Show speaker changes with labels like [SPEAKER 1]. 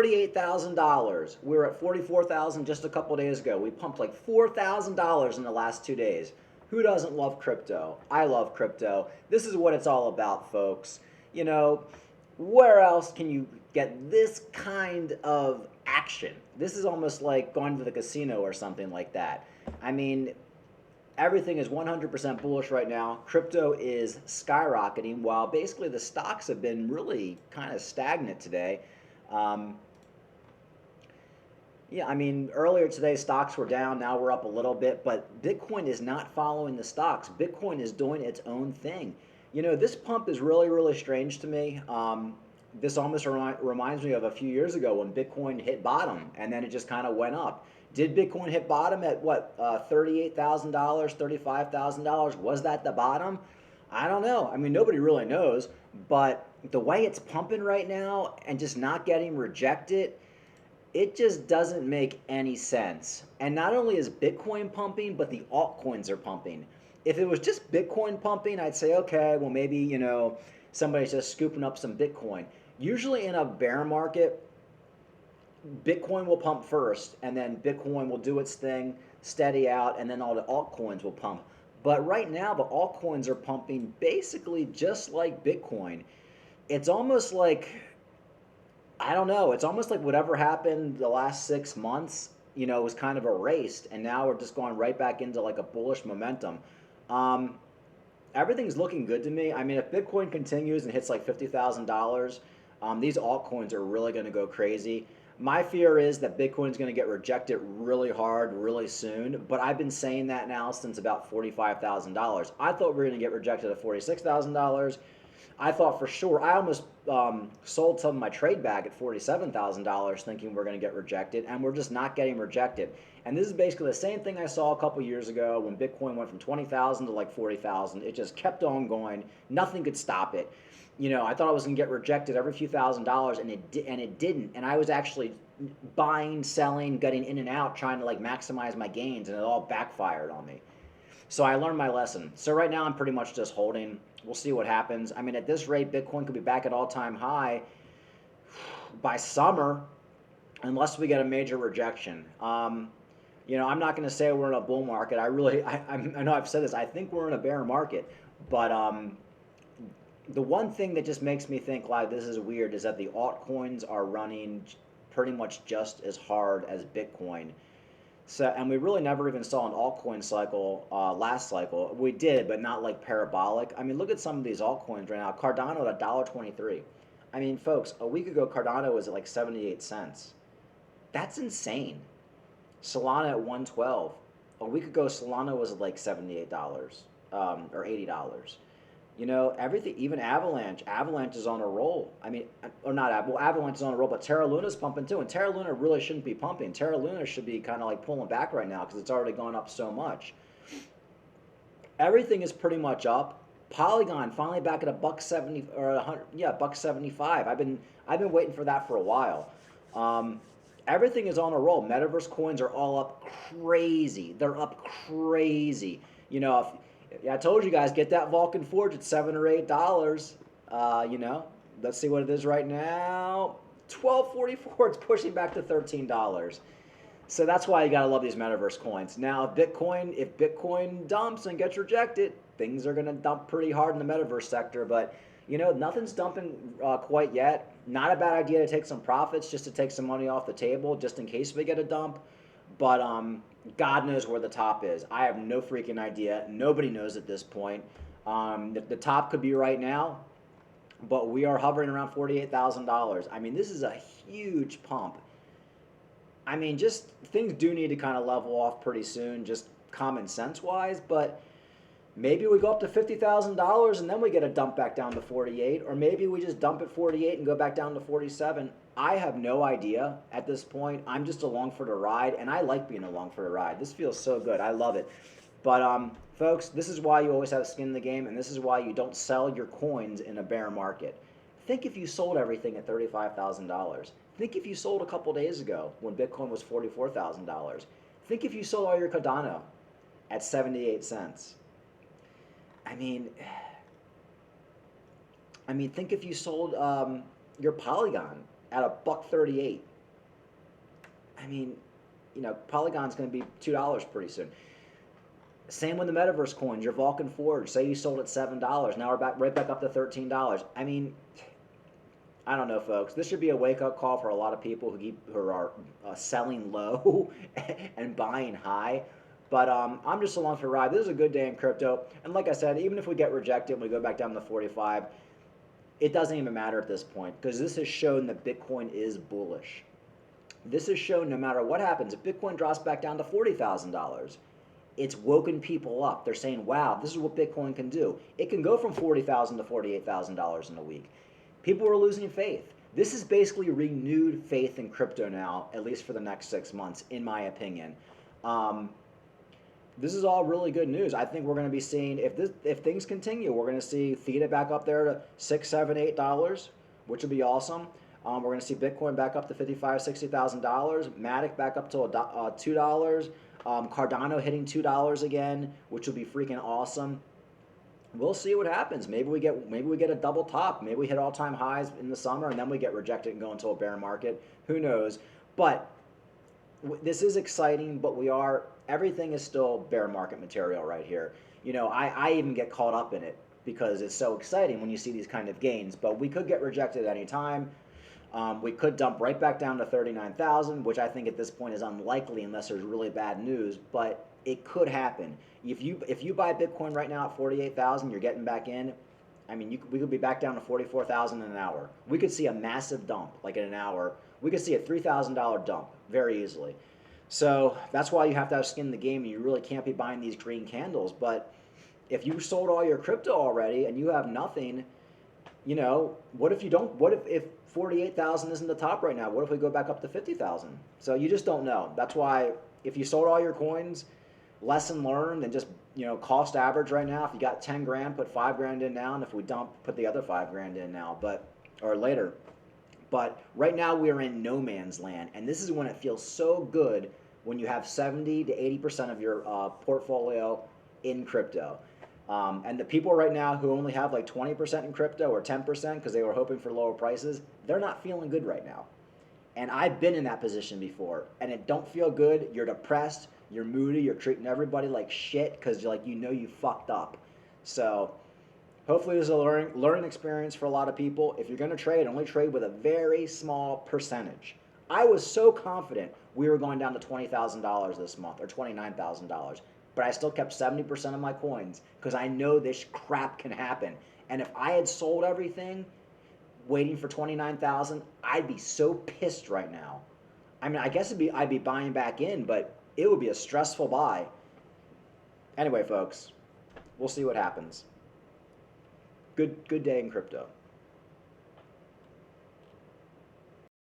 [SPEAKER 1] $48,000. We were at 44,000 just a couple days ago. We pumped like $4,000 in the last 2 days. Who doesn't love crypto? I love crypto. This is what it's all about, folks. You know, where else can you get this kind of action? This is almost like going to the casino or something like that. I mean, everything is 100% bullish right now. Crypto is skyrocketing while basically the stocks have been really kind of stagnant today. Um, yeah, I mean, earlier today stocks were down, now we're up a little bit, but Bitcoin is not following the stocks. Bitcoin is doing its own thing. You know, this pump is really, really strange to me. This almost reminds me of a few years ago when Bitcoin hit bottom and then it just kind of went up. Did Bitcoin hit bottom at what, $38,000, $35,000? Was that the bottom? I don't know. I mean, nobody really knows, but the way it's pumping right now and just not getting rejected, it just doesn't make any sense. And not only is Bitcoin pumping, but the altcoins are pumping. If it was just Bitcoin pumping, I'd say, okay, well, maybe, somebody's just scooping up some Bitcoin. Usually in a bear market, Bitcoin will pump first, and then Bitcoin will do its thing, steady out, and then all the altcoins will pump. But right now, the altcoins are pumping basically just like Bitcoin. It's almost like, I don't know. It's almost like whatever happened the last 6 months, was kind of erased, and now we're just going right back into like a bullish momentum. Um, Everything's looking good to me. I mean, if Bitcoin continues and hits like $50,000, these altcoins are really going to go crazy. My fear is that Bitcoin's going to get rejected really hard, really soon. But I've been saying that now since about $45,000. I thought we were going to get rejected at $46,000. I thought for sure. I almost sold some of my trade bag at $47,000 thinking we're going to get rejected, and we're just not getting rejected. And this is basically the same thing I saw a couple years ago when Bitcoin went from 20,000 to like 40,000. It just kept on going. Nothing could stop it. I thought I was going to get rejected every few $1,000s, and it didn't. And I was actually buying, selling, getting in and out, trying to like maximize my gains, and it all backfired on me. So I learned my lesson. So right now I'm pretty much just holding. We'll see what happens. I mean, at this rate, Bitcoin could be back at all-time high by summer, unless we get a major rejection. I'm not going to say we're in a bull market. I know I've said this. I think we're in a bear market, but the one thing that just makes me think like this is weird is that the altcoins are running pretty much just as hard as Bitcoin. So, and we really never even saw an altcoin cycle last cycle. We did, but not like parabolic. I mean, look at some of these altcoins right now. Cardano at $1.23. I mean, folks, a week ago Cardano was at like 78 cents. That's insane. Solana at 112. A week ago Solana was at like $78 or $80. Everything, even Avalanche is on a roll. I mean, or not, well, Avalanche is on a roll, but Terra Luna's pumping too. And Terra Luna really shouldn't be pumping. Terra Luna should be kind of like pulling back right now because it's already gone up so much. Everything is pretty much up. Polygon finally back at a buck 70 or 100, yeah, buck 75. I've been waiting for that for a while. Everything is on a roll. Metaverse coins are all up crazy. They're up crazy. I told you guys, get that Vulcan Forge at $7 or $8. Let's see what it is right now. $12.44. It's pushing back to $13. So that's why you gotta love these metaverse coins. Now, if Bitcoin dumps and gets rejected, things are gonna dump pretty hard in the metaverse sector. But nothing's dumping quite yet. Not a bad idea to take some profits, just to take some money off the table, just in case we get a dump. But God knows where the top is. I have no freaking idea. Nobody knows at this point. The top could be right now, but we are hovering around $48,000. I mean, this is a huge pump. I mean, just things do need to kind of level off pretty soon, just common sense wise. But maybe we go up to $50,000 and then we get a dump back down to 48, or maybe we just dump at 48 and go back down to 47. I have no idea at this point. I'm just along for the ride, and I like being along for the ride. This feels so good. I love it. But folks, this is why you always have skin in the game, and this is why you don't sell your coins in a bear market. Think if you sold everything at $35,000. Think if you sold a couple days ago when Bitcoin was $44,000. Think if you sold all your Cardano at 78 cents. I mean, think if you sold your Polygon at a buck 38. I mean, Polygon's going to be $2 pretty soon. Same with the metaverse coins. Your Vulcan Forge, say you sold at $7, now we're back right back up to $13. I mean, I don't know, folks. This should be a wake-up call for a lot of people who are selling low and buying high. But I'm just along for the ride. This is a good day in crypto. And like I said, even if we get rejected and we go back down to 45, it doesn't even matter at this point because this has shown that Bitcoin is bullish. This has shown no matter what happens, if Bitcoin drops back down to $40,000, it's woken people up. They're saying, wow, this is what Bitcoin can do. It can go from $40,000 to $48,000 in a week. People are losing faith. This is basically renewed faith in crypto now, at least for the next 6 months, in my opinion. This is all really good news. I think we're going to be seeing, if things continue, we're going to see Theta back up there to $6, $7, $8, which would be awesome. We're going to see Bitcoin back up to $55,000, $60,000. Matic back up to $2. Cardano hitting $2 again, which will be freaking awesome. We'll see what happens. Maybe we get a double top. Maybe we hit all-time highs in the summer, and then we get rejected and go into a bear market. Who knows? But this is exciting. But everything is still bear market material right here. I even get caught up in it because it's so exciting when you see these kind of gains. But we could get rejected at any time. We could dump right back down to 39,000, which I think at this point is unlikely unless there's really bad news. But it could happen. If you buy Bitcoin right now at 48,000, you're getting back in. I mean, we could be back down to 44,000 in an hour. We could see a massive dump, like in an hour. We could see a $3,000 dump very easily. So that's why you have to have skin in the game, and you really can't be buying these green candles. But if you sold all your crypto already and you have nothing, what if you don't? What if 48,000 isn't the top right now? What if we go back up to 50,000? So you just don't know. That's why if you sold all your coins, lesson learned, and just cost average right now. If you got 10 grand, put 5 grand in now, and if we dump, put the other 5 grand in now, or later. But right now we are in no man's land, and this is when it feels so good when you have 70 to 80% of your portfolio in crypto. And the people right now who only have like 20% in crypto or 10% because they were hoping for lower prices, they're not feeling good right now. And I've been in that position before, and it don't feel good. You're depressed, you're moody, you're treating everybody like shit because you fucked up. So hopefully this is a learning experience for a lot of people. If you're going to trade, only trade with a very small percentage. I was so confident we were going down to $20,000 this month or $29,000, but I still kept 70% of my coins because I know this crap can happen. And if I had sold everything waiting for 29,000, I'd be so pissed right now. I mean, I guess I'd be buying back in, but it would be a stressful buy. Anyway, folks, we'll see what happens. Good day in crypto.